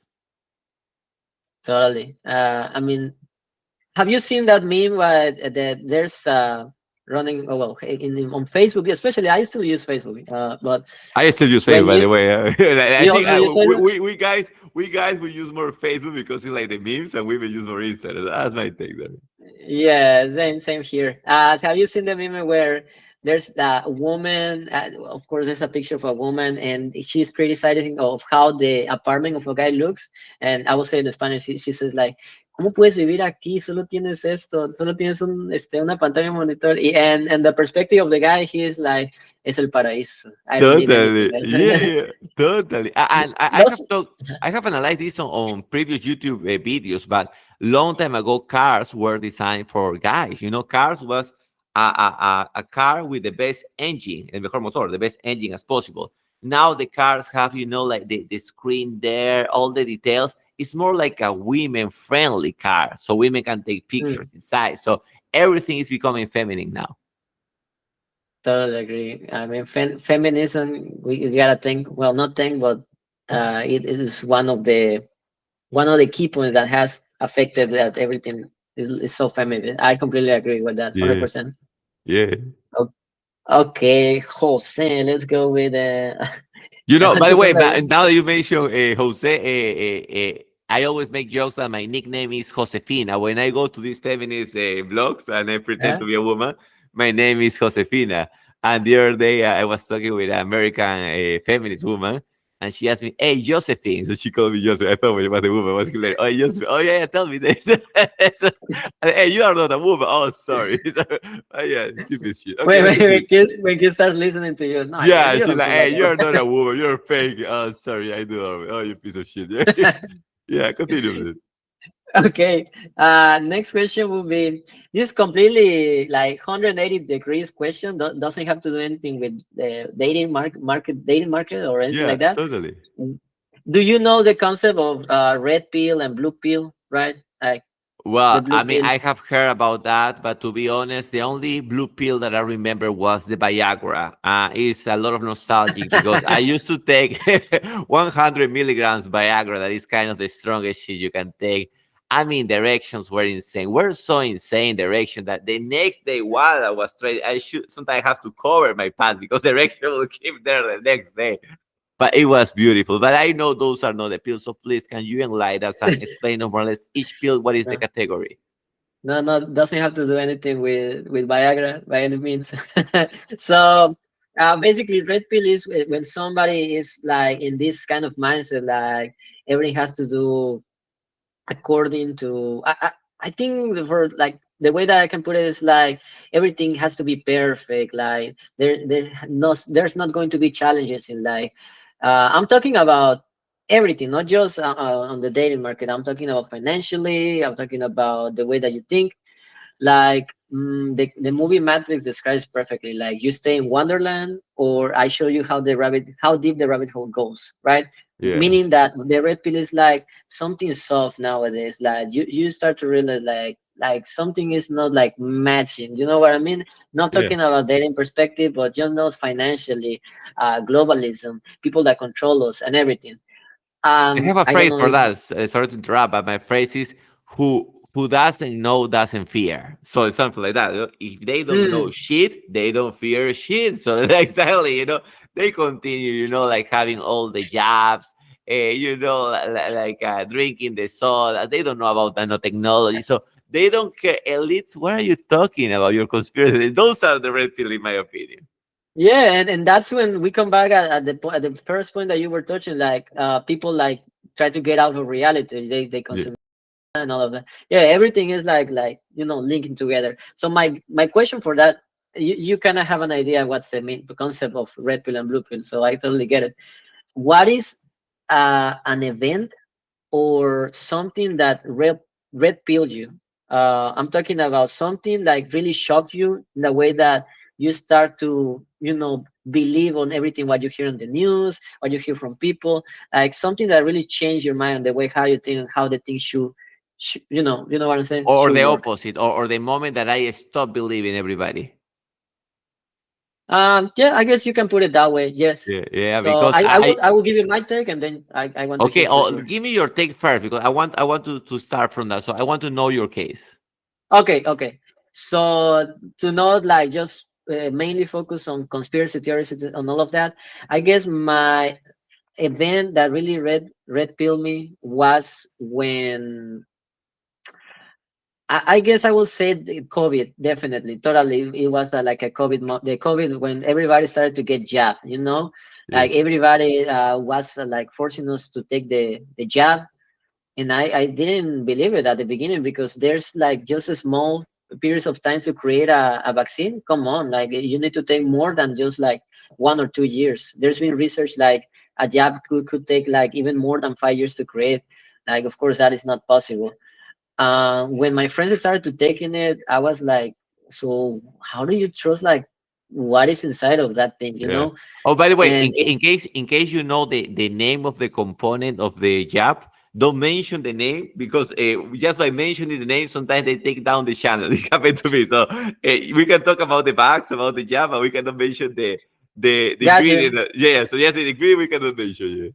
Speaker 2: totally. I mean, have you seen that meme where that there's running? Oh well, on Facebook, especially I still use Facebook. But
Speaker 1: I still use Facebook,
Speaker 2: when
Speaker 1: by
Speaker 2: you
Speaker 1: the way. I
Speaker 2: you
Speaker 1: think
Speaker 2: also use Facebook,
Speaker 1: we guys will use more Facebook because it's like the memes, and we will use more Instagram. That's my take there.
Speaker 2: yeah, same here. So have you seen the meme where there's a woman? Of course, there's a picture of a woman, and she's criticizing of how the apartment of a guy looks. And I will say in Spanish, she says like, "¿Cómo puedes vivir aquí? Solo tienes esto, solo tienes una pantalla, un monitor." And the perspective of the guy, he is like, "Es el paraíso. I don't need anything
Speaker 1: Totally, yeah,
Speaker 2: else."
Speaker 1: yeah, totally. And I have
Speaker 2: Those,
Speaker 1: talked, I have analyzed this on previous YouTube videos, but long time ago, cars were designed for guys. Cars was a car with the best engine, el mejor motor, the best engine as possible. Now the cars have, like the screen there, all the details. It's more like a women-friendly car, so women can take
Speaker 2: mm,
Speaker 1: pictures inside. So everything is becoming feminine now.
Speaker 2: totally agree. I mean, feminism, we gotta think. Well, not think, but it is one of the key points that has affected that everything is so feminine. I completely agree with that,
Speaker 1: Yeah,
Speaker 2: 100%.
Speaker 1: yeah.
Speaker 2: Okay, Jose, let's go with. I want
Speaker 1: By the
Speaker 2: to
Speaker 1: way,
Speaker 2: send a.
Speaker 1: now that you mentioned Jose, I always make jokes that my nickname is Josefina. When I go to these feminist blogs and I pretend
Speaker 2: Huh?
Speaker 1: to be a woman, my name is Josefina. And the other day, I was talking with an American feminist woman, and she asked me, "Hey, Josephine." So she called me Joseph. I thought it was a woman. I was like, "Oh, Joseph. Oh, yeah, yeah, tell me this." So, hey, you are not a woman. Oh, sorry. So, oh, yeah, stupid shit. Okay,
Speaker 2: Wait,
Speaker 1: let's
Speaker 2: wait,
Speaker 1: continue.
Speaker 2: when kids start listening to you, no,
Speaker 1: Yeah,
Speaker 2: you
Speaker 1: she's
Speaker 2: don't
Speaker 1: like,
Speaker 2: seem
Speaker 1: "Hey,
Speaker 2: like
Speaker 1: you're not a woman. You're fake." Oh, sorry, I do. Oh, you piece of shit. Yeah, yeah. Continue, please.
Speaker 2: Okay. Next question will be this completely like 180 degrees question. Doesn't have to do anything with the dating market or anything
Speaker 1: Yeah,
Speaker 2: like that.
Speaker 1: totally.
Speaker 2: Do you know the concept of red pill and blue pill, right? Like the
Speaker 1: Well,
Speaker 2: blue
Speaker 1: I mean,
Speaker 2: pill.
Speaker 1: I have heard about that, but to be honest, the only blue pill that I remember was the Viagra. It's a lot of nostalgic because I used to take 100 milligrams Viagra. That is kind of the strongest shit you can take. I mean, directions were insane. Were so insane direction that the next day while I was straight, I should sometimes have to cover my pants because the direction will keep there the next day. But it was beautiful. But I know those are not the pills. So please, can you enlighten us and explain more or less each pill? What is the
Speaker 2: No,
Speaker 1: category?
Speaker 2: no, doesn't have to do anything with Viagra by any means. So basically, red pill is when somebody is like in this kind of mindset, like everything has to do according to. I think for like the way that I can put it is like everything has to be perfect. Like there's not going to be challenges in life. I'm talking about everything, not just on the dating market. I'm talking about financially. I'm talking about the way that you think. Like the movie Matrix describes perfectly. Like you stay in Wonderland, or I show you how deep the rabbit hole goes, right?
Speaker 1: Yeah,
Speaker 2: Meaning that the red pill is like something soft nowadays. Like you start to realize like something is not like matching. You know what I mean? Not
Speaker 1: yeah.
Speaker 2: talking about dating perspective, but just not financially, globalism, people that control us and everything.
Speaker 1: I have a
Speaker 2: I don't
Speaker 1: phrase
Speaker 2: know
Speaker 1: for
Speaker 2: if.
Speaker 1: that. Sorry to interrupt, but my phrase is who doesn't know doesn't fear. So it's something like that. If they don't know
Speaker 2: Mm,
Speaker 1: shit, they don't fear shit. So exactly, they continue, like having all the jobs, like drinking the soda. They don't know about nanotechnology. So they don't care. Elites, what are you talking about? Your conspiracy. Those are the red pill, in my opinion.
Speaker 2: yeah, and that's when we come back at the first point that you were touching, like people like try to get out of reality. They
Speaker 1: Yeah.
Speaker 2: consume and all of that. Yeah, everything is like linking together. So my question for that you kind of have an idea what's the main concept of red pill and blue pill. So I totally get it. What is an event or something that red pilled you? I'm talking about something like really shocked you in the way that you start to, believe on everything what you hear on the news, what you hear from people, like something that really changed your mind on the way how you think and how the things should what I'm saying,
Speaker 1: or
Speaker 2: should
Speaker 1: the
Speaker 2: work.
Speaker 1: opposite, or the moment that I stop believing everybody.
Speaker 2: Yeah, I guess you can put it that way. Yes.
Speaker 1: Yeah, yeah,
Speaker 2: So
Speaker 1: because
Speaker 2: I will give you my take, and then I want to
Speaker 1: okay,
Speaker 2: hear for
Speaker 1: give
Speaker 2: yours.
Speaker 1: me your take first because I want to start from that. So I want to know your case.
Speaker 2: Okay, okay. So to not like just mainly focus on conspiracy theories and all of that, I guess my event that really red pill me was when I guess I will say the COVID, definitely, totally. It was like a COVID, the COVID when everybody started to get jab,
Speaker 1: Yeah,
Speaker 2: like everybody was like forcing us to take the jab, and I didn't believe it at the beginning because there's like just a small periods of time to create a vaccine. Come on, like you need to take more than just like 1 or 2 years. There's been research like a jab could take like even more than 5 years to create. Like of course that is not possible. When my friends started to taking it, I was like, so how do you trust like what is inside of that thing,
Speaker 1: yeah. Oh, by the way,
Speaker 2: and
Speaker 1: in case you know the name of the component of the jab, don't mention the name because just by mentioning the name, sometimes they take down the channel. It happened to me. So we can talk about the bags, about the jab, but we cannot mention the
Speaker 2: got you.
Speaker 1: ingredient. Yeah, yeah. So yes, the ingredient we cannot mention.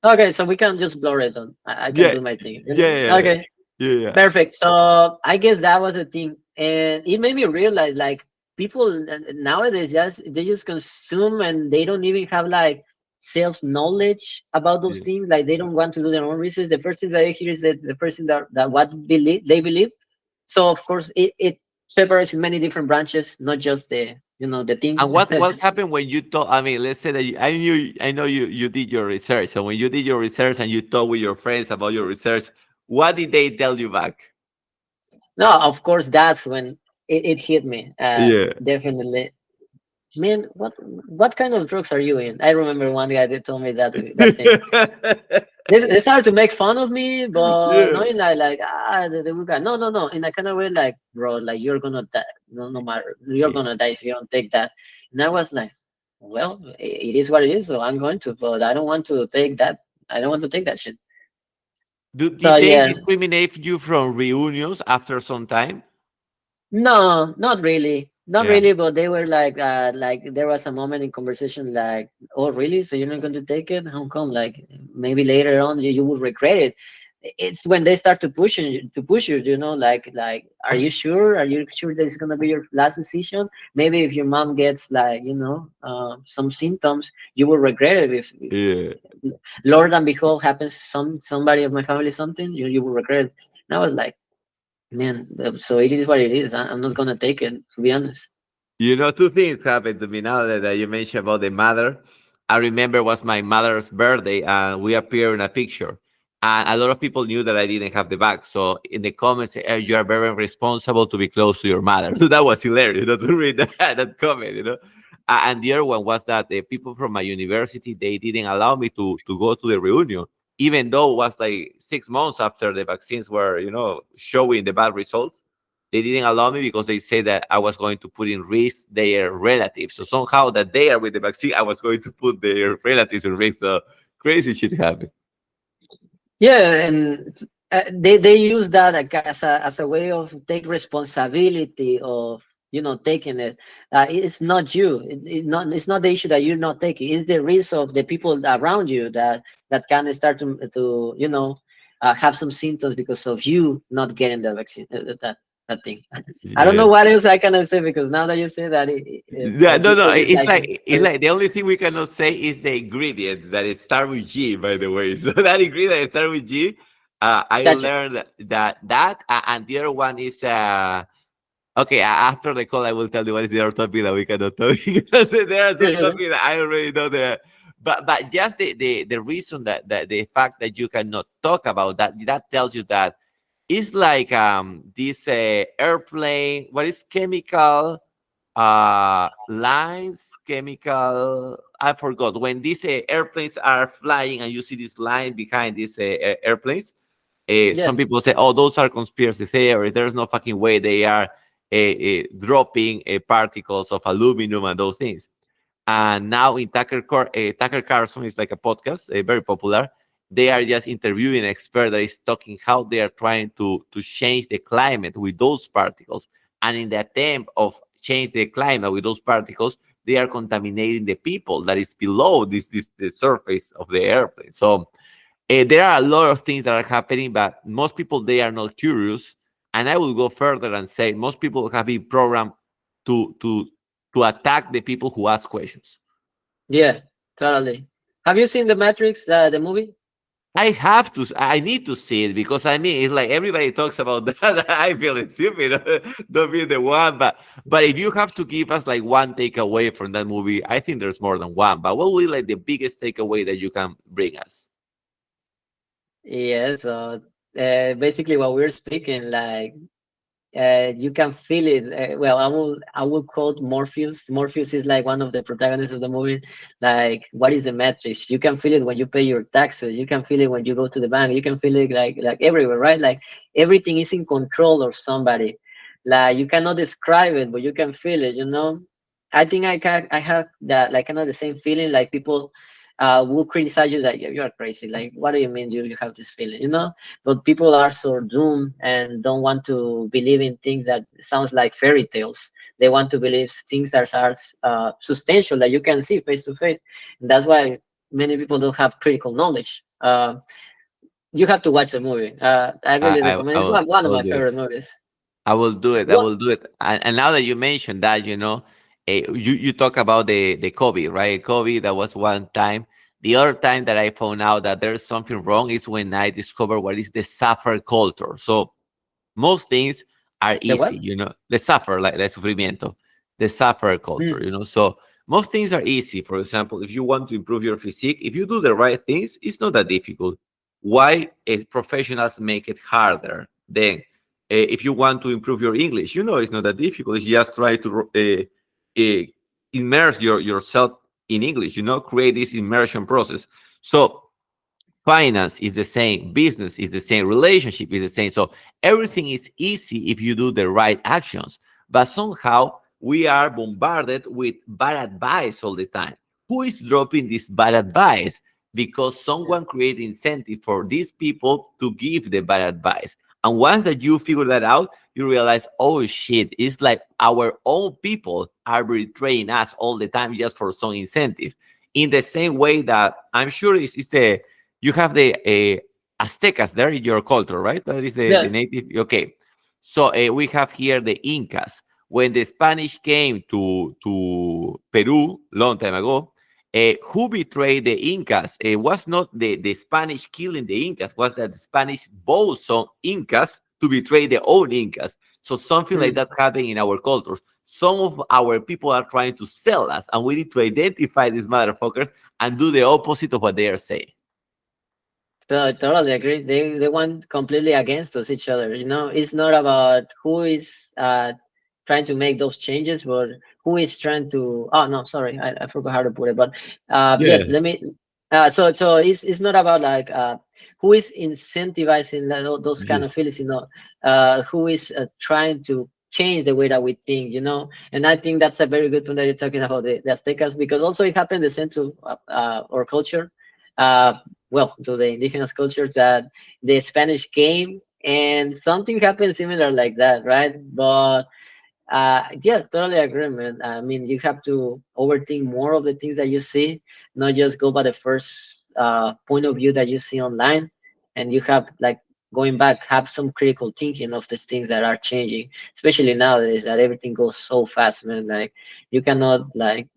Speaker 1: Yeah,
Speaker 2: Okay, so we can just blur it on. I can
Speaker 1: yeah,
Speaker 2: do my thing.
Speaker 1: yeah, yeah,
Speaker 2: Okay.
Speaker 1: yeah, yeah.
Speaker 2: Perfect. So I guess that was the thing, and it made me realize like people nowadays they just consume and they don't even have like self knowledge about those
Speaker 1: Yeah.
Speaker 2: things. Like they don't want to do their own research. The first thing that I hear is that the first thing that what they believe. So of course it separates in many different branches, not just the thing.
Speaker 1: And what happened when you thought? I mean, let's say that I know you did your research. So when you did your research and you talked with your friends about your research, what did they tell you back?
Speaker 2: No, of course that's when it hit me.
Speaker 1: Yeah.
Speaker 2: Definitely. Man, what kind of drugs are you in? I remember one guy that told me that thing. They started to make fun of me, but
Speaker 1: Yeah.
Speaker 2: not in like the good guy. No, no, no. In a kind of way, like bro, like you're gonna die. No, no matter, you're
Speaker 1: Yeah.
Speaker 2: gonna die if you don't take that. And I was like, well, it is what it is. So I'm going to, but I don't want to take that. I don't want to take that shit. So
Speaker 1: Did they
Speaker 2: yeah,
Speaker 1: discriminate you from reunions after some time?
Speaker 2: no, not really. Not
Speaker 1: Yeah.
Speaker 2: really, but they were like there was a moment in conversation like, oh really? So you're not going to take it? How come? Like maybe later on you will regret it. It's when they start to push you, like are you sure? Are you sure that it's gonna be your last decision? Maybe if your mom gets like, some symptoms, you will regret it if
Speaker 1: Yeah.
Speaker 2: Lord and behold happens somebody of my family something, you will regret it. And I was like, man, so it is what it is. I'm not gonna take it, to be honest.
Speaker 1: Two things happened to me now that you mentioned about the mother. I remember it was my mother's birthday, and we appeared in a picture. And a lot of people knew that I didn't have the bag. So in the comments, you are very responsible to be close to your mother. That was hilarious. To read that comment. And the other one was that the people from my university, they didn't allow me to go to the reunion, even though it was like 6 months after the vaccines were, showing the bad results. They didn't allow me because they said that I was going to put in risk their relatives. So somehow that they are with the vaccine, I was going to put their relatives in risk. So crazy shit happened.
Speaker 2: Yeah, and they use that like as a way of take responsibility of taking it. It's not you. It's not the issue that you're not taking. It's the risk of the people around you that can start to have some symptoms because of you not getting the vaccine. That thing. I don't
Speaker 1: Yeah.
Speaker 2: know what else I can say because now that you say that,
Speaker 1: Yeah,
Speaker 2: for
Speaker 1: no, no.
Speaker 2: people it's
Speaker 1: It's
Speaker 2: like
Speaker 1: like it's like the only thing we cannot say is the ingredient that it start with G. By the way, so that ingredient that start with G, I
Speaker 2: gotcha.
Speaker 1: learned and the other one is okay. After the call, I will tell you what is the other topic that we cannot talk because there are some
Speaker 2: Sure.
Speaker 1: topics that I already know there. But just the reason that the fact that you cannot talk about that tells you that it's like this airplane. What is chemical? lines, chemical. I forgot when these airplanes are flying and you see this line behind these airplanes.
Speaker 2: Yeah,
Speaker 1: Some people say, "Oh, those are conspiracy theories. There's no fucking way they are dropping particles of aluminum and those things." And now in Tucker Carlson is like a podcast, very popular. They are just interviewing an expert that is talking how they are trying to change the climate with those particles. And in the attempt of change the climate with those particles, they are contaminating the people that is below this surface of the airplane. So there are a lot of things that are happening, but most people they are not curious. And I will go further and say most people have been programmed to to to attack the people who ask questions.
Speaker 2: yeah, totally. Have you seen the Matrix, the movie?
Speaker 1: I need to see it because I mean, it's like everybody talks about that. I feel stupid, don't be the one. But if you have to give us like one takeaway from that movie, I think there's more than one. But what will be like the biggest takeaway that you can bring us?
Speaker 2: Yeah, so basically what we're speaking, like you can feel it. Well, I will quote Morpheus. Morpheus is like one of the protagonists of the movie. Like, what is the matrix? You can feel it when you pay your taxes. You can feel it when you go to the bank. You can feel it like everywhere, right? Like everything is in control of somebody. Like you cannot describe it, but you can feel it. You know. I think I have that like kind of the same feeling. Like people will criticize you that you're crazy. Like, what do you mean you have this feeling? You know, but people are so doomed and don't want to believe in things that sounds like fairy tales. They want to believe things that are substantial that you can see face to face. And that's why many people don't have critical knowledge. You have to watch the movie. I really recommend. It's one
Speaker 1: I
Speaker 2: of
Speaker 1: will
Speaker 2: my
Speaker 1: do it.
Speaker 2: favorite movies.
Speaker 1: I will do it. I
Speaker 2: What?
Speaker 1: will do it. And now that you mentioned that, you talk about the COVID, right? COVID, that was one time. The other time that I found out that there's something wrong is when I discovered what is the suffer culture. So most things are
Speaker 2: The
Speaker 1: easy,
Speaker 2: what?
Speaker 1: the suffer, like the sufrimiento, the suffer culture,
Speaker 2: Mm,
Speaker 1: So most things are easy. For example, if you want to improve your physique, if you do the right things, it's not that difficult. Why professionals make it harder? Then, if you want to improve your English, it's not that difficult. It's just try to immerse yourself in English, create this immersion process. So finance is the same, business is the same, relationship is the same. So everything is easy if you do the right actions. But somehow we are bombarded with bad advice all the time. Who is dropping this bad advice? Because
Speaker 2: yeah.
Speaker 1: someone created incentive for these people to give the bad advice. And once that you figure that out, you realize, oh shit, it's like our own people are betraying us all the time just for some incentive. In the same way that I'm sure it's the you have the Aztecas there in your culture, right? That is the
Speaker 2: Yeah.
Speaker 1: native. Okay. So we have here the Incas. When the Spanish came to Peru long time ago, who betrayed the Incas? It was not the Spanish killing the Incas, was that the Spanish bought some Incas to betray their own Incas. So something like
Speaker 2: Mm.
Speaker 1: that happened in our cultures. Some of our people are trying to sell us, and we need to identify these motherfuckers and do the opposite of what they are saying.
Speaker 2: So I totally agree. They want completely against us each other. You know, it's not about who is trying to make those changes, but who is trying to. Oh no, sorry, I forgot how to put it. But yeah,
Speaker 1: Yeah.
Speaker 2: let me. So it's not about like who is incentivizing those kind of
Speaker 1: Yes.
Speaker 2: feelings. You know, who is trying to change the way that we think. You know, and I think that's a very good point that you're talking about the Aztecas, because also it happened the same to our culture. Uh, well, to the indigenous cultures, that the Spanish came and something happened similar like that, right? But yeah, totally agree, man. I mean, you have to overthink more of the things that you see, not just go by the first point of view that you see online, and you have like going back, have some critical thinking of these things that are changing, especially nowadays that everything goes so fast, man. Like you cannot like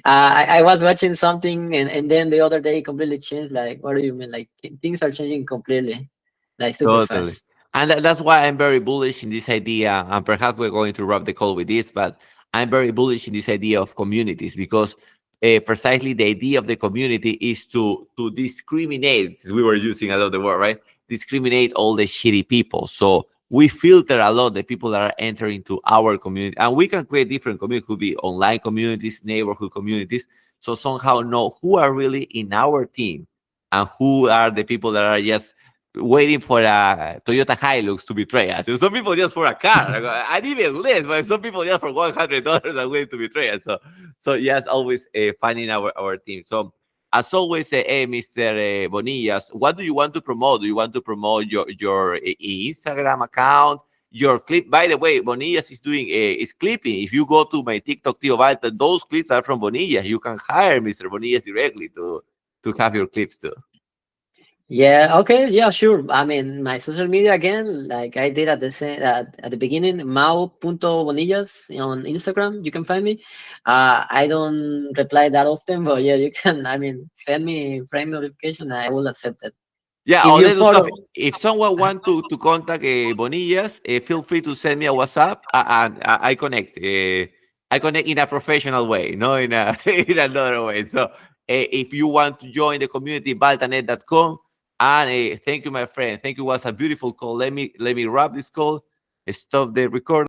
Speaker 2: I was watching something and then the other day it completely changed. Like, what do you mean? Like things are changing completely, like super
Speaker 1: Totally.
Speaker 2: fast.
Speaker 1: And that's why I'm very bullish in this idea. And perhaps we're going to wrap the call with this, but I'm very bullish in this idea of communities because precisely the idea of the community is to discriminate. Since we were using a lot of the word, right? Discriminate all the shitty people. So we filter a lot the people that are entering to our community, and we can create different communities. Could be online communities, neighborhood communities. So somehow know who are really in our team and who are the people that are just waiting for a Toyota Hilux to betray us. And some people just for a car, and even less, but some people just for $100 are willing to betray us. So yes, always finding our team. So as always, hey, Mr. Bonillas, what do you want to promote? Do you want to promote your Instagram account, your clip? By the way, Bonillas is doing is clipping. If you go to my TikTok, Tio Balta, those clips are from Bonillas. You can hire Mr. Bonillas directly to have your clips too.
Speaker 2: Yeah, okay, yeah, sure. I mean, my social media again, like I did at the same at the beginning, Mau.bonillas on Instagram. You can find me. I don't reply that often, but yeah, you can. I mean, send me friend notification. I will accept it.
Speaker 1: Yeah,
Speaker 2: If
Speaker 1: all
Speaker 2: you
Speaker 1: that stuff.
Speaker 2: follow,
Speaker 1: If someone want to contact Bonillas, feel free to send me a WhatsApp, and I connect. I connect in a professional way, no in a in another way. So if you want to join the community, baltanet.com. And thank you, my friend. Thank you. It was a beautiful call. Let me wrap this call. Stop the recording.